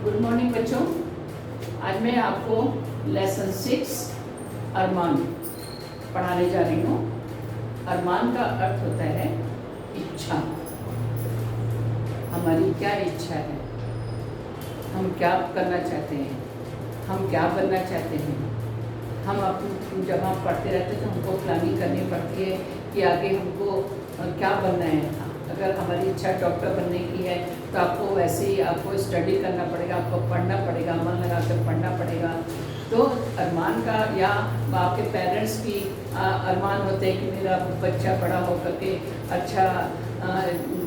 Good morning बच्चों। आज मैं आपको लेसन 6 अरमान पढ़ाने जा रही हूँ। अरमान का अर्थ होता है इच्छा। हमारी क्या इच्छा है, हम क्या करना चाहते हैं, हम क्या बनना चाहते हैं। हम जब हम पढ़ते रहते हैं तो हमको प्लानिंग करनी पड़ती है कि आगे हमको क्या बनना है। अगर हमारी इच्छा डॉक्टर बनने की है तो आपको वैसे ही आपको स्टडी करना पड़ेगा, आपको पढ़ना पड़ेगा, मन लगा कर पढ़ना पड़ेगा। तो अरमान का या आपके पेरेंट्स की अरमान होते हैं कि मेरा बच्चा बड़ा होकर के अच्छा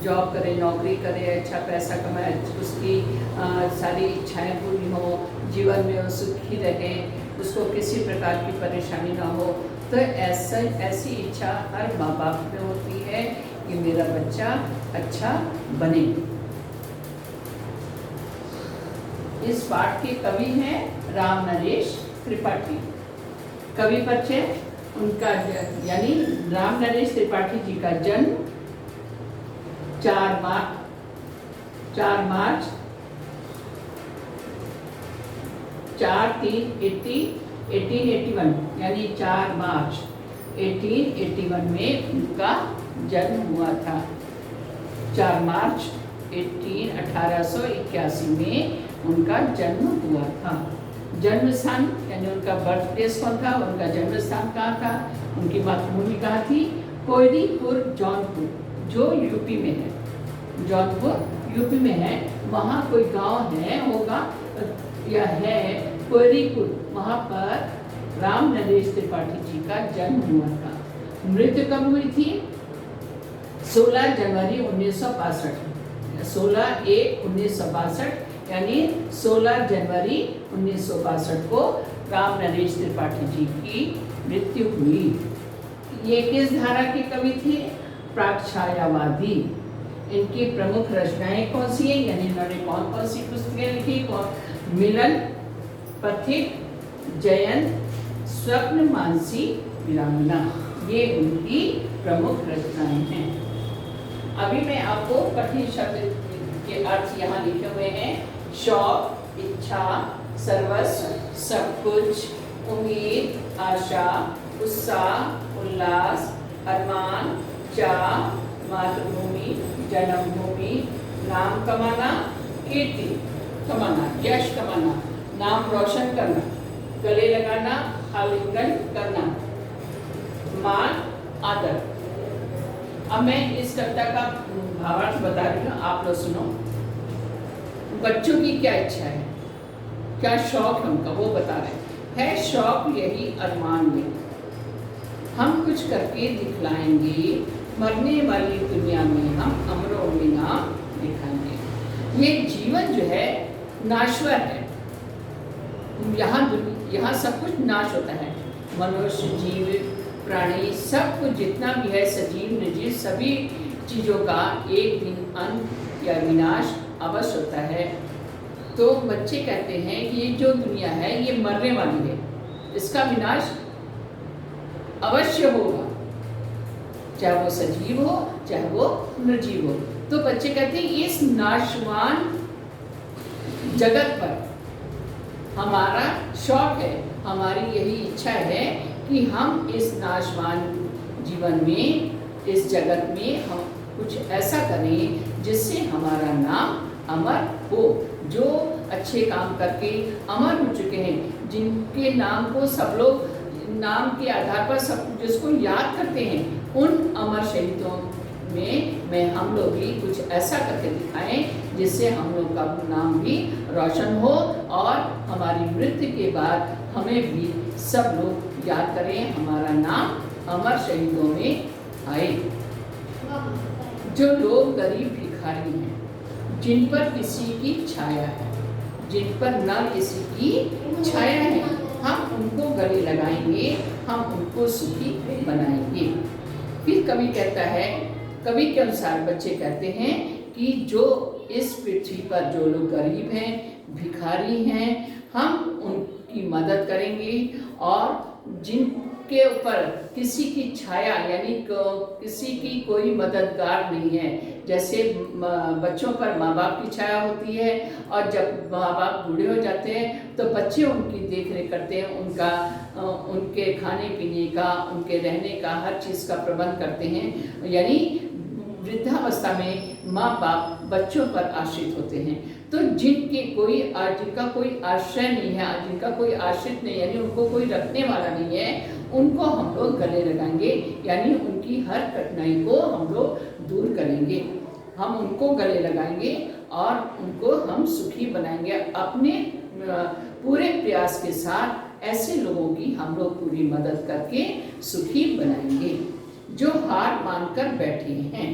जॉब करे, नौकरी करे, अच्छा पैसा कमाए, उसकी सारी इच्छाएं पूरी हो, जीवन में वो सुखी रहे, उसको किसी प्रकार की परेशानी ना हो। तो ऐसी इच्छा हर माँ बाप में होती है कि मेरा बच्चा अच्छा बने। इस पाठ के कवि हैं राम नरेश त्रिपाठी। कवि परिचय उनका यानी राम नरेश त्रिपाठी जी का जन्म 4 मार्च 1881 यानी 4 मार्च 1881 में उनका जन्म हुआ था। 4 मार्च 1881 में उनका जन्म हुआ था। जन्म स्थान यानी उनका बर्थ प्लेस कौन था, उनका जन्म स्थान कहाँ था, उनकी मातृभूमि कहाँ थी? कोयरीपुर जौनपुर, जो यूपी में है। जौनपुर यूपी में है। वहाँ कोई गांव है होगा या है कोयरीपुर, वहाँ पर राम नरेश त्रिपाठी जी का जन्म हुआ था। मृत्यु कब हुई थी? 16 जनवरी 1962, 16/1/1962 यानी 16 जनवरी 1962 को राम नरेश त्रिपाठी जी की मृत्यु हुई। ये किस धारा के कवि थे? प्राक-छायावादी। इनकी प्रमुख रचनाएं कौन सी है, यानी इन्होंने कौन कौन सी पुस्तकें लिखी? मिलन, पथिक, जयंत, स्वप्न मानसी, विरांगना, ये उनकी प्रमुख रचनाएं हैं। अभी मैं आपको कठिन शब्द के अर्थ यहाँ लिखे हुए हैं। शौक, इच्छा, सर्वस्व, सब कुछ, उम्मीद, आशा, उत्साह, उल्लास, अरमान, चाह, मातृभूमि, जन्मभूमि, नाम कमाना, कीर्ति कमाना, यश कमाना, नाम रोशन करना, गले लगाना, आलिंगन करना, मान, आदर। अब मैं इस कविता का भावार्थ बता रही हूँ, आप लोग सुनो। बच्चों की क्या इच्छा है, क्या शौक है उनका, वो बता रहे हैं। शौक यही अरमान में हम कुछ करके दिखलाएंगे, मरने वाली दुनिया में हम अमरों में नाम दिखाएंगे। ये जीवन जो है नाश्वर है। यहाँ सब कुछ नाश होता है। मनुष्य, जीव, प्राणी, सब कुछ जितना भी है, सजीव निर्जीव, सभी चीज़ों का एक दिन अंत या विनाश अवश्य होता है। तो बच्चे कहते हैं कि ये जो दुनिया है ये मरने वाली है, इसका विनाश अवश्य होगा, चाहे वो सजीव हो चाहे वो निर्जीव हो। तो बच्चे कहते हैं इस नाशवान जगत पर हमारा शौक है, हमारी यही इच्छा है कि हम इस नाशवान जीवन में, इस जगत में हम कुछ ऐसा करें जिससे हमारा नाम अमर हो। जो अच्छे काम करके अमर हो चुके हैं, जिनके नाम को सब लोग नाम के आधार पर सब जिसको याद करते हैं, उन अमर शहीदों में हम लोग भी कुछ ऐसा करके दिखाएं जिससे हम लोग का नाम भी रोशन हो और हमारी मृत्यु के बाद हमें भी सब लोग याद करें, हमारा नाम अमर शहीदों में आए। जो लोग गरीब भिखारी हैं, जिन पर किसी की छाया है, जिन पर न किसी की छाया है, हम उनको गले लगाएंगे, हम उनको सुखी बनाएंगे। फिर कवि कहता है, कवि के अनुसार बच्चे कहते हैं कि जो इस पृथ्वी पर जो लोग गरीब हैं, भिखारी हैं, हम उनकी मदद करेंगे और जिनके ऊपर किसी की छाया यानी किसी की कोई मददगार नहीं है। जैसे बच्चों पर माँ बाप की छाया होती है, और जब माँ बाप बूढ़े हो जाते हैं तो बच्चे उनकी देख रेख करते हैं, उनके खाने पीने का, उनके रहने का, हर चीज़ का प्रबंध करते हैं। यानी वृद्धावस्था में माँ बाप बच्चों पर आश्रित होते हैं। तो जिनका कोई आश्रय नहीं है, जिनका कोई आश्रित नहीं, यानी उनको कोई रखने वाला नहीं है, उनको हम लोग गले लगाएंगे, यानी उनकी हर कठिनाई को हम लोग दूर करेंगे। हम उनको गले लगाएंगे और उनको हम सुखी बनाएंगे। अपने पूरे प्रयास के साथ ऐसे लोगों की हम लोग पूरी मदद करके सुखी बनाएंगे। जो हार मानकर बैठे हैं,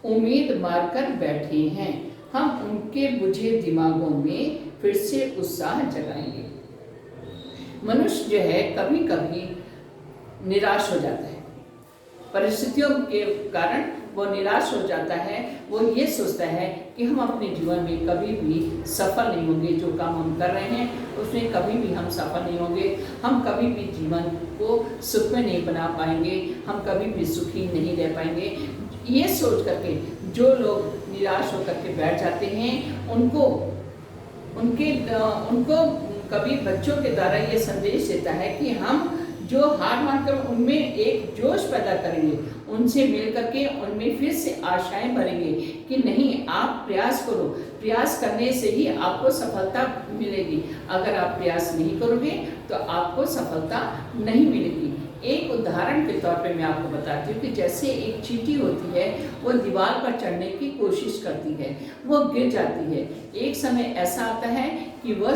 उम्मीद मारकर बैठे हैं, हम उनके बुझे दिमागों में फिर से उत्साह जगाएंगे। मनुष्य जो है कभी कभी निराश हो जाता है, परिस्थितियों के कारण वो निराश हो जाता है। वो ये सोचता है कि हम अपने जीवन में कभी भी सफल नहीं होंगे, जो काम हम कर रहे हैं उसमें कभी भी हम सफल नहीं होंगे, हम कभी भी जीवन को सुख में नहीं बना पाएंगे, हम कभी भी सुखी नहीं रह पाएंगे। ये सोच करके जो लोग निराश होकर के बैठ जाते हैं, उनको कभी बच्चों के द्वारा ये संदेश देता है कि हम जो हार मानकर उनमें एक जोश पैदा करेंगे, उनसे मिल करके उनमें फिर से आशाएं भरेंगे कि नहीं, आप प्रयास करो, प्रयास करने से ही आपको सफलता मिलेगी। अगर आप प्रयास नहीं करोगे तो आपको सफलता नहीं मिलेगी। एक उदाहरण के तौर पे मैं आपको बताती हूँ कि जैसे एक चींटी होती है, वो दीवार पर चढ़ने की कोशिश करती है, वो गिर जाती है। एक समय ऐसा आता है कि वह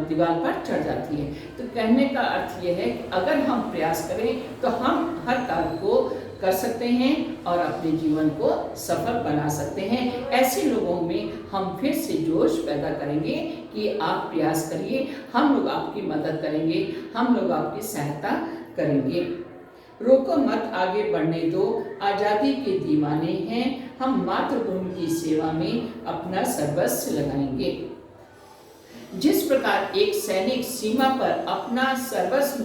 दीवार पर चढ़ जाती है। तो कहने का अर्थ ये है कि अगर हम प्रयास करें तो हम हर कार्य को कर सकते हैं और अपने जीवन को सफल बना सकते हैं। ऐसे लोगों में हम फिर से जोश पैदा करेंगे कि आप प्रयास करिए, हम लोग आपकी मदद करेंगे, हम लोग आपकी सहायता करेंगे। रोको मत, आगे बढ़ने दो, आज़ादी के दीवाने हैं हम, मातृभूमि की सेवा में अपना सर्वस्व लगाएंगे। जिस प्रकार एक सैनिक सीमा पर अपना सर्वस्व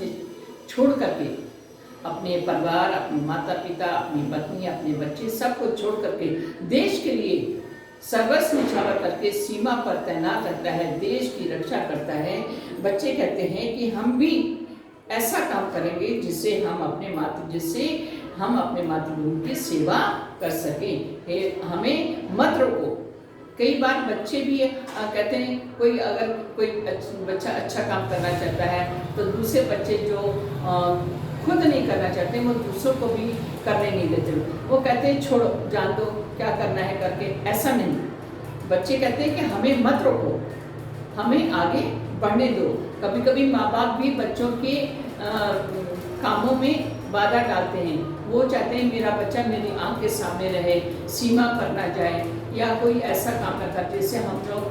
छोड़ करके, अपने परिवार, अपने माता पिता, अपनी पत्नी, अपने बच्चे सबको छोड़ करके देश के लिए सर्वस्व न्यौछावर करके सीमा पर तैनात रहता है, देश की रक्षा करता है, बच्चे कहते हैं कि हम भी ऐसा काम करेंगे जिससे हम अपने मातृभूमि की सेवा कर सकें। हमें मत रोको। कई बार बच्चे भी कहते हैं, अगर कोई बच्चा अच्छा काम करना चाहता है तो दूसरे बच्चे जो खुद नहीं करना चाहते, वो दूसरों को भी करने नहीं देते। वो कहते हैं छोड़ो, जान दो, क्या करना है करके। ऐसा नहीं, बच्चे कहते हैं कि हमें मत रोको, हमें आगे बढ़ने दो। कभी कभी माँ बाप भी बच्चों के कामों में बाधा डालते हैं। वो चाहते हैं मेरा बच्चा मेरी आंख के सामने रहे, सीमा पर ना जाए, या कोई ऐसा काम ना करे जिससे हम लोग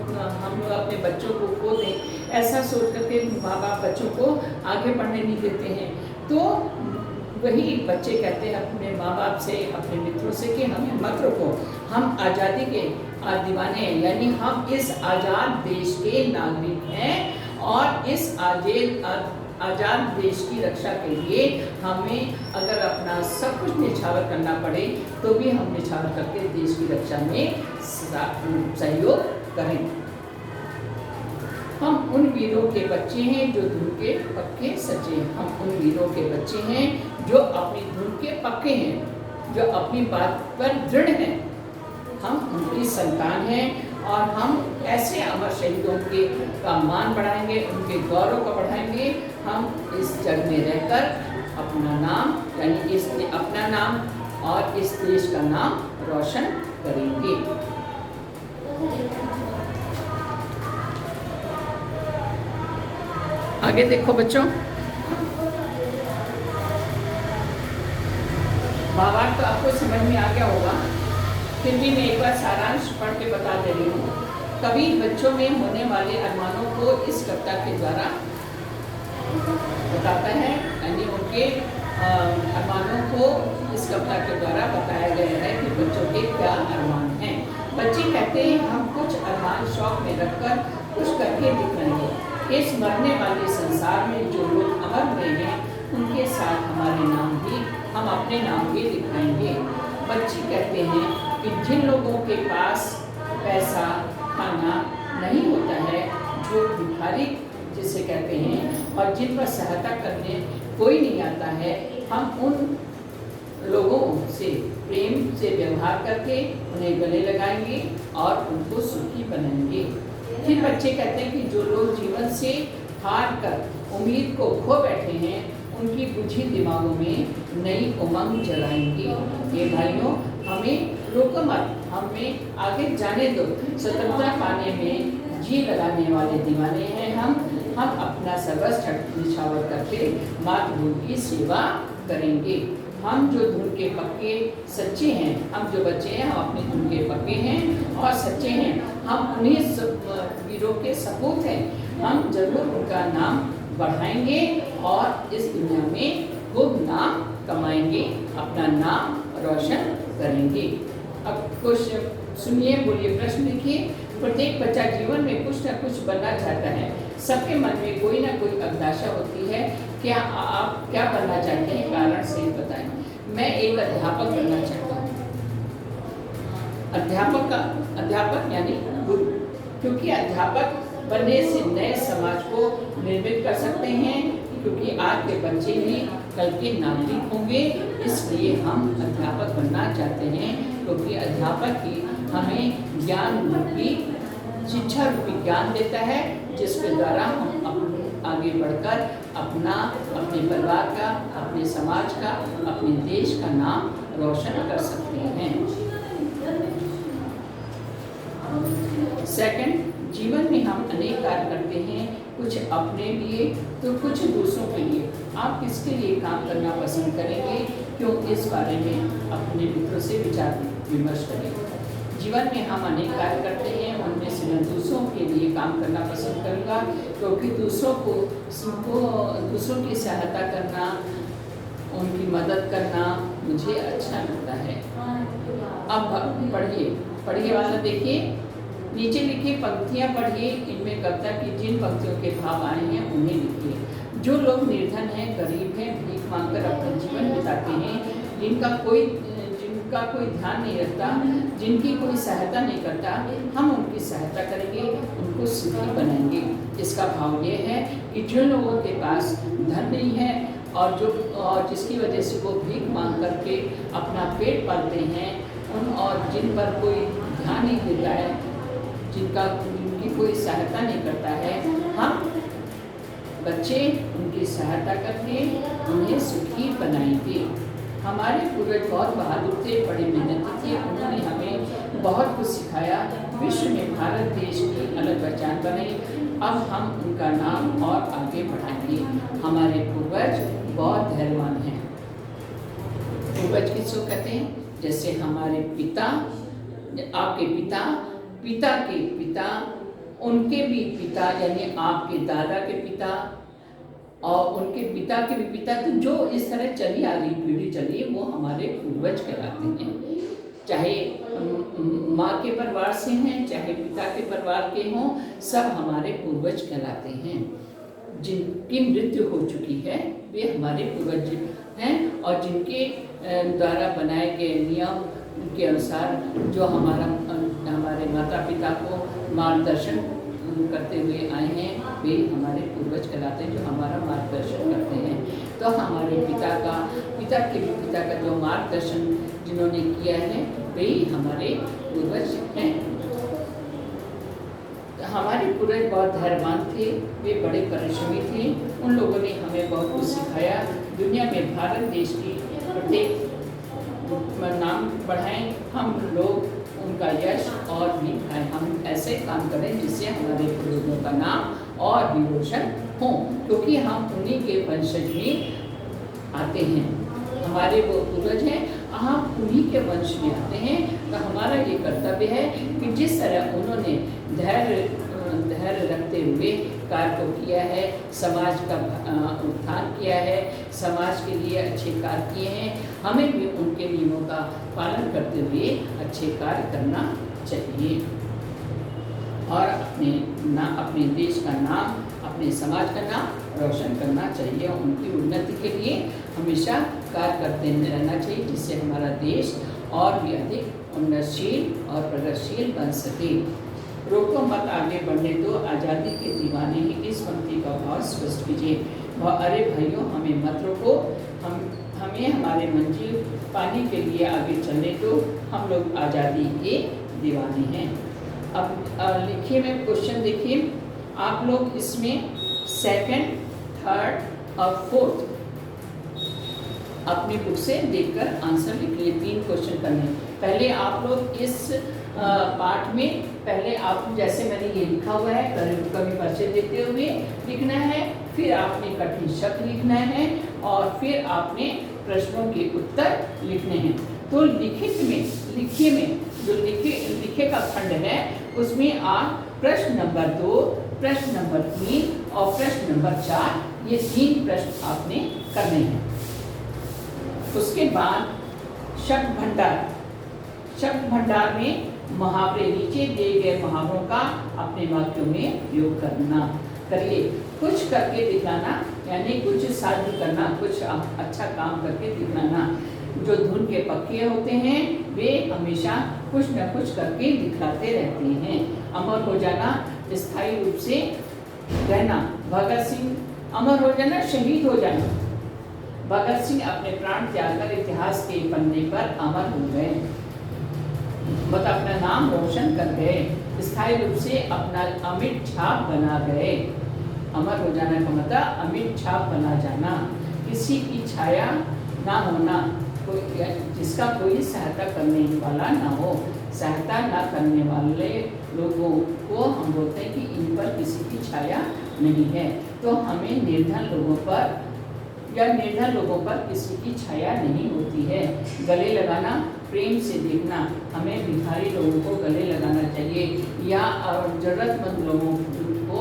अपने बच्चों को खो दें। ऐसा सोच करके माँ बाप बच्चों को आगे बढ़ने नहीं देते हैं। तो वही बच्चे कहते हैं अपने माँ बाप से, अपने मित्रों से कि हमें मत रोको, हम आज़ादी के दीवाने हैं, यानी हम इस आज़ाद देश के नागरिक हैं और इस आज़ाद देश की रक्षा के लिए हमें अगर अपना सब कुछ न्यौछावर करना पड़े तो भी हम न्यौछावर करके देश की रक्षा में सहयोग करें। हम उन वीरों के बच्चे हैं जो धुन के पक्के सच्चे हैं। हम उन वीरों के बच्चे हैं जो अपनी धुन के पक्के हैं, जो अपनी बात पर दृढ़ हैं। हम उनकी संतान हैं और हम ऐसे अमर शहीदों के का मान बढ़ाएंगे, उनके गौरव को बढ़ाएंगे। हम इस जग में रहकर अपना नाम, यानी अपना नाम और इस देश का नाम रोशन करेंगे। आगे देखो बच्चों, भावार्थ तो आपको समझ में आ गया होगा, फिर भी मैं एक बार सारांश पढ़ के बता दे रही हूँ। कवि बच्चों में होने वाले अरमानों को इस कविता के द्वारा बताता है, यानी उनके अरमानों को इस कविता के द्वारा बताया गया है कि बच्चों के क्या अरमान हैं। बच्चे कहते हैं हम कुछ अरमान शौक में रखकर कुछ करके दिखाएंगे। इस मरने वाले संसार में जो लोग अमर हुए हैं उनके साथ हमारे नाम भी, हम अपने नाम भी लिखाएंगे। बच्चे कहते हैं कि जिन लोगों के पास पैसा खाना नहीं होता है, जो भिखारी जिसे कहते हैं, और जिन पर सहायता करने कोई नहीं आता है, हम उन लोगों से प्रेम से व्यवहार करके उन्हें गले लगाएंगे और उनको सुखी बनाएंगे। फिर बच्चे कहते हैं कि जो लोग जीवन से हार कर उम्मीद को खो बैठे हैं, उनकी बुझी दिमागों में नई उमंग जगाएंगे। ये भाइयों, हमें रोको मत, हमें आगे जाने दो। स्वतंत्रता पाने में जी लगाने वाले दीवाने हैं हम अपना सर्वस्व निछावर करके मातृभूमि की सेवा करेंगे। हम जो धुन के पक्के सच्चे हैं, हम जो बच्चे हैं, हम अपने धुन के पक्के हैं और सच्चे हैं। हम उन्हीं वीरों के सपूत हैं। हम जरूर उनका नाम बढ़ाएंगे और इस दुनिया में खूब नाम कमाएंगे, अपना नाम रोशन करेंगे। अब कुछ सुनिए, बोलिए, प्रश्न लिखिए। प्रत्येक बच्चा जीवन में कुछ न कुछ बनना चाहता है। सबके मन में कोई ना कोई अभिलाषा होती है। क्या आप क्या बनना चाहते हैं? कारण से बताएं। मैं एक अध्यापक बनना चाहता हूँ। अध्यापक यानी गुरु, क्योंकि अध्यापक बनने से नए समाज को निर्मित कर सकते हैं, क्योंकि आज के बच्चे ही कल के नागरिक होंगे। इसलिए हम अध्यापक बनना चाहते हैं, क्योंकि अध्यापक ही हमें ज्ञान रूपी, शिक्षा रूपी ज्ञान देता है, जिसके द्वारा हम आगे बढ़कर अपने परिवार का, अपने समाज का, अपने देश का नाम रोशन कर सकते हैं। सेकंड, जीवन में हम अनेक कार्य करते हैं, कुछ अपने लिए तो कुछ दूसरों के लिए। आप किसके लिए काम करना पसंद करेंगे? क्यों? इस बारे में अपने मित्रों से विचार विमर्श करें। जीवन में हम अनेक कार्य करते हैं, उनमें से मैं दूसरों के लिए काम करना पसंद करूँगा, क्योंकि दूसरों की सहायता करना, उनकी मदद करना मुझे अच्छा लगता है। अब पढ़िए वाला देखिए, नीचे लिखिए पंक्तियाँ पढ़िए। इनमें कविता की जिन पंक्तियों के भाव आए हैं उन्हें लिखिए। जो लोग निर्धन हैं, गरीब हैं, भीख मांगकर अपना जीवन बिताते हैं, जिनका कोई ध्यान नहीं रखता, जिनकी कोई सहायता नहीं करता, हम उनकी सहायता करेंगे, उनको सुखी बनाएंगे। इसका भाव ये है कि जिन लोगों के पास धन नहीं है और जिसकी वजह से वो भीख मांग करके अपना पेट पालते हैं, और जिन पर कोई ध्यान नहीं देता है, जिनकी कोई सहायता नहीं करता है, हम बच्चे उनकी सहायता करके उन्हें सुखी बनाएंगे। हमारे पूर्वज बहुत बहादुर थे, बड़े मेहनती थे, उन्होंने हमें बहुत कुछ सिखाया। विश्व में भारत देश की अलग पहचान बनाई। अब हम उनका नाम और आगे बढ़ाएंगे। हमारे पूर्वज बहुत धैर्यवान हैं। पूर्वज किसको कहते हैं? जैसे हमारे पिता, आपके पिता, पिता के पिता, उनके भी पिता, यानी आपके दादा के पिता और उनके पिता के भी पिता, तो जो इस तरह चली आ रही पीढ़ी चली, वो हमारे पूर्वज कहलाते हैं। चाहे माँ के परिवार से हैं, चाहे पिता के परिवार के हों, सब हमारे पूर्वज कहलाते हैं। जिनकी मृत्यु हो चुकी है वे हमारे पूर्वज हैं, और जिनके द्वारा बनाए गए नियम के अनुसार जो हमारे माता पिता को मार्गदर्शन करते हुए आए हैं, वे हमारे पूर्वज कहलाते हैं, जो हमारा मार्गदर्शन करते हैं। तो हमारे पिता के भी पिता का जो मार्गदर्शन जिन्होंने किया है, वे हमारे पूर्वज हैं। हमारे पूर्वज बहुत धैर्यवान थे, वे बड़े परिश्रमी थे। उन लोगों ने हमें बहुत कुछ सिखाया। दुनिया में भारत देश की प्रत्येक नाम बढ़ाएं, हम लोग उनका यश और भी खाएं। हम ऐसे काम करें जिससे हमारे पूर्वजों का नाम और भी रोशन हो, क्योंकि हम उन्हीं के वंशज में आते हैं। हमारे वो पूर्वज हैं, हम उन्हीं के वंश में आते हैं। तो हमारा ये कर्तव्य है कि जिस तरह उन्होंने धैर्य रखते हुए कार्य को किया है, समाज का उत्थान किया है, समाज के लिए अच्छे कार्य किए हैं, हमें भी उनके नियमों का पालन करते हुए अच्छे कार्य करना चाहिए। और अपने देश का नाम, अपने समाज का नाम रोशन करना चाहिए। उनकी उन्नति के लिए हमेशा कार्य करते रहना चाहिए, जिससे हमारा देश और भी अधिक उन्नतशील और प्रगतिशील बन सके। रोको मत आगे बढ़ने दो, आज़ादी के दीवाने ही इस पंक्ति का भाव स्पष्ट कीजिए। अरे भाइयों, हमें मत रोको, हमें हमारे मंजिल पाने के लिए आगे चलने दो, हम लोग आज़ादी के दीवाने हैं। अब लिखिए, में क्वेश्चन देखिए, आप लोग इसमें सेकंड, थर्ड और फोर्थ अपनी बुक से देखकर आंसर लिख लिए। 3 क्वेश्चन करने। पहले आप लोग इस पार्ट में पहले आप जैसे मैंने ये लिखा हुआ है कवि परिचय देते हुए लिखना है, फिर आपने कठिन शब्द लिखना है और फिर आपने प्रश्नों के उत्तर लिखने हैं। तो लिखिए में जो लिखे का खंड है उसमें आप प्रश्न नंबर 2, प्रश्न नंबर 3 और प्रश्न नंबर 4 ये 3 प्रश्न आपने करने हैं। उसके बाद शब्द भंडार में मुहावरे, नीचे दिए गए मुहावरों का अपने वाक्यों में प्रयोग करिए। कुछ करके दिखाना यानी कुछ साध्य करना, कुछ अच्छा काम करके दिखाना। जो धुन के पक्के होते हैं वे हमेशा कुछ न कुछ करके दिखलाते रहते हैं। अमर हो जाना, स्थायी रूप से रहना। भगत सिंह अमर हो जाना, शहीद हो जाना। भगत सिंह अपने प्राण त्याग कर इतिहास के पन्ने पर अमर हो गए, मतलब अपना नाम रोशन कर गए, स्थायी रूप से अपना अमिट छाप बना गए। अमर हो जाना का मतलब अमिट छाप बना जाना। किसी की छाया ना होना, जिसका कोई सहायता करने वाला ना हो। सहायता ना करने वाले लोगों को हम बोलते हैं कि इन पर किसी की छाया नहीं है। तो हमें निर्धन लोगों पर किसी की छाया नहीं होती है। गले लगाना, प्रेम से देखना, हमें भिखारी लोगों को गले लगाना चाहिए या जरूरतमंद लोगों को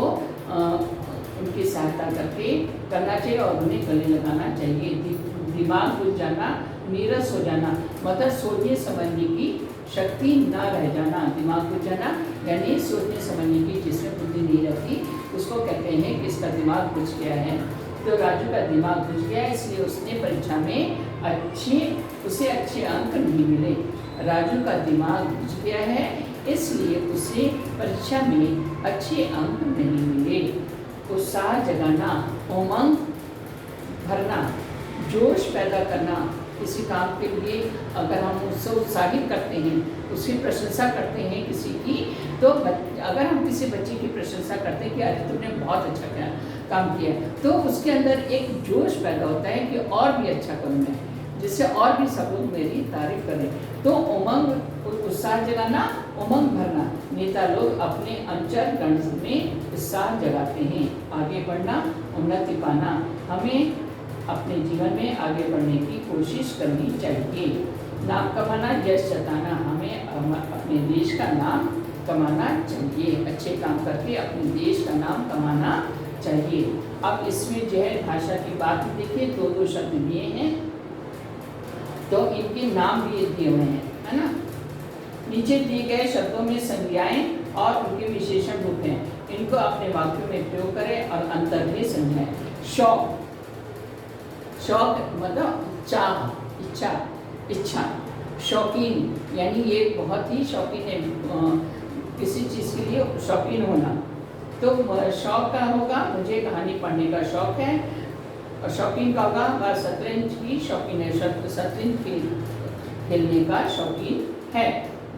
उनकी सहायता करना चाहिए और उन्हें गले लगाना चाहिए। दिमाग भूल जाना, नीरस हो जाना, मतलब सोचने समझने की शक्ति ना रह जाना। दिमाग भूल जाना यानी सोचने समझने की, जिसमें बुद्धि नहीं रहती उसको कहते हैं कि इसका दिमाग बुझ गया है। तो राजू का दिमाग बुझ गया, इसलिए उसने परीक्षा में उसे अच्छे अंक नहीं मिले। राजू का दिमाग बुझ गया है, इसलिए उसे परीक्षा में अच्छे अंक नहीं मिले। उत्साह जगाना, उमंग भरना, जोश पैदा करना। किसी काम के लिए अगर हम उससे उत्साहित करते हैं, उसकी प्रशंसा करते हैं किसी की, तो अगर हम किसी बच्चे की प्रशंसा करते हैं कि अरे तुमने बहुत अच्छा काम किया, तो उसके अंदर एक जोश पैदा होता है कि और भी अच्छा करूँ मैं, जिससे और भी सब लोग मेरी तारीफ करें। तो उमंग, उत्साह जगाना, उमंग भरना। नेता लोग अपने अनुचर गण में उत्साह जगाते हैं। आगे बढ़ना, उन्नति पाना। हमें अपने जीवन में आगे बढ़ने की कोशिश करनी चाहिए। नाम कमाना, यश जताना, हमें अपने देश का नाम कमाना चाहिए। अच्छे काम करके अपने देश का नाम कमाना चाहिए। अब इसमें जो है भाषा की बात देखिए, 2 शब्द दिए हैं तो इनके नाम भी दिए हुए हैं, है ना। नीचे दिए गए शब्दों में संज्ञाएं और उनके विशेषण रूप हैं, इनको अपने वाक्यों में प्रयोग करें और अंतर भी समझें। शौक, शौक मतलब चाह, इच्छा। शौकीन यानी ये बहुत ही शौकीन है, किसी चीज़ के लिए शौकीन होना। तो शौक का होगा, मुझे कहानी पढ़ने का शौक है। और शौकीन का होगा, शतरंज की शौकीन है, शतरंज खेलने का शौकीन है।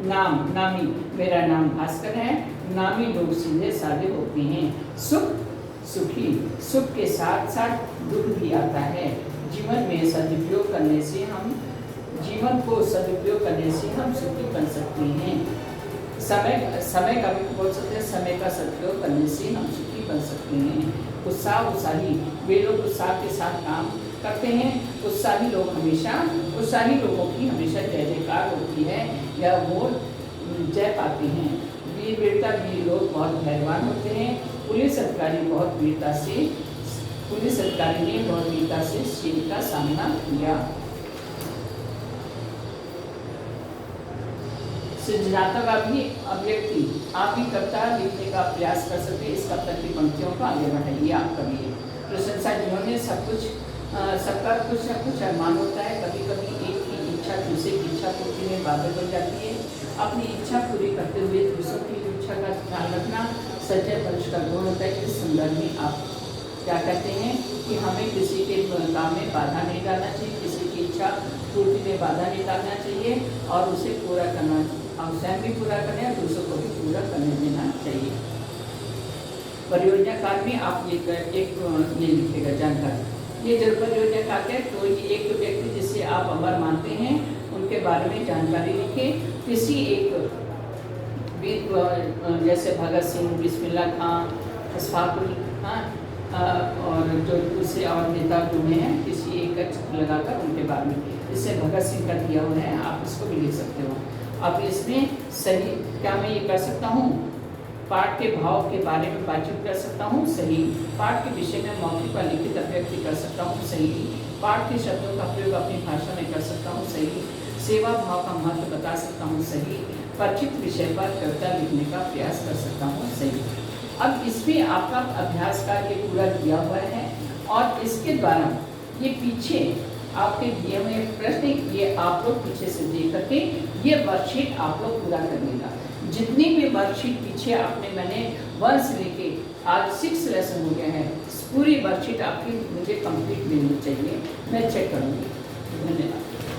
नाम, नामी, मेरा नाम भास्कर है। नामी लोग सीधे साधे होते हैं। सुख, सुखी, सुख के साथ साथ दुख भी आता है। जीवन को सदुपयोग करने से हम सुखी बन सकते हैं। समय का भी बोल सकते हैं, समय का सदुपयोग करने से हम सुखी बन सकते हैं। उत्साह, उत्साही, वे लोग उत्साह के साथ काम करते हैं। उत्साही लोगों की हमेशा जय जयकार होती है या वो जय पाते हैं। वीर लोग बहुत धैर्यवान होते हैं। पुलिस अधिकारी ने बहुत वीरता से शेर का सामना किया। सृजनात्मक अभिव्यक्ति, आप भी कविता लिखने का प्रयास कर सकते हैं। इस कविता की पंक्तियों को आगे बढ़ाइए आप कभी। प्रशंसा जीवन में सब कुछ सबका कुछ न कुछ अरमान होता है। कभी कभी एक की इच्छा दूसरे की इच्छा पूर्ति में बाधक बन जाती है। अपनी इच्छा पूरी करते हुए दूसरों की इच्छा का ध्यान रखना सच्चे मनुष्य का गुण होता है। इस संदर्भ में आप क्या कहते हैं कि हमें किसी के काम में बाधा नहीं डालना चाहिए, किसी की इच्छा पूर्ति में बाधा नहीं डालना चाहिए और उसे पूरा करना, और स्वयं भी पूरा करना और दूसरों को भी पूरा करने देना चाहिए। परियोजना काल में आप ये लिखिएगा जानकारी। ये जब परियोजना काल है तो ये एक व्यक्ति जिसे आप अमर मानते हैं उनके बारे में जानकारी लिखें। किसी एक जैसे भगत सिंह, बिस्मिल्लाह खां, अशफाकुल और जो दूसरे और नेता हुए हैं, किसी एक का चित्र लगाकर उनके बारे में, इससे भगत सिंह का दिया हुआ है, आप इसको भी लिख सकते हो। अब इसमें सही क्या मैं ये कर सकता हूँ, पाठ के भाव के बारे में बातचीत कर सकता हूँ, सही। पाठ के विषय में मौखिक व लिखित अभिव्यक्ति कर सकता हूँ, सही। पाठ के शब्दों का प्रयोग अपनी भाषा में कर सकता हूँ, सही। सेवा भाव का महत्व बता सकता हूँ, सही। परिचित विषय पर कविता लिखने का प्रयास कर सकता हूँ, सही। अब इसमें आपका अभ्यास कार्य पूरा दिया हुआ है और इसके द्वारा ये पीछे आपके दिए हुए प्रश्न ये आप लोग पीछे से देख करके ये वर्कशीट आप लोग पूरा कर लेगा। जितनी भी वर्कशीट पीछे आपने मैंने 1 से लेके आज 6 लेसन हो गए हैं, पूरी वर्कशीट आपकी मुझे कंप्लीट मिलनी चाहिए, मैं चेक करूँगी। धन्यवाद।